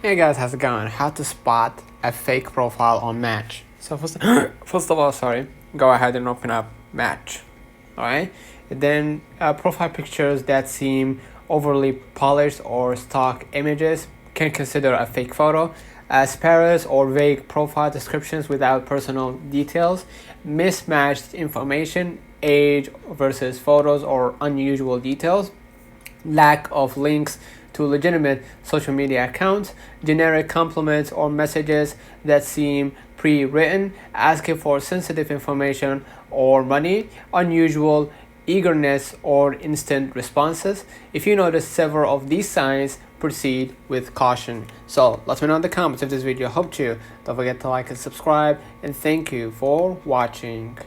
Hey guys, how's it going? How to spot a fake profile on Match. So first of all, go ahead and open up Match. Alright? Then profile pictures that seem overly polished or stock images can consider a fake photo. Sparse or vague profile descriptions without personal details, mismatched information, age versus photos or unusual details, lack of links to legitimate social media accounts, generic compliments or messages that seem pre-written, asking for sensitive information or money, unusual eagerness or instant responses. If you notice several of these signs, proceed with caution. So let me know in the comments if this video helped you. Don't forget to like and subscribe, and thank you for watching.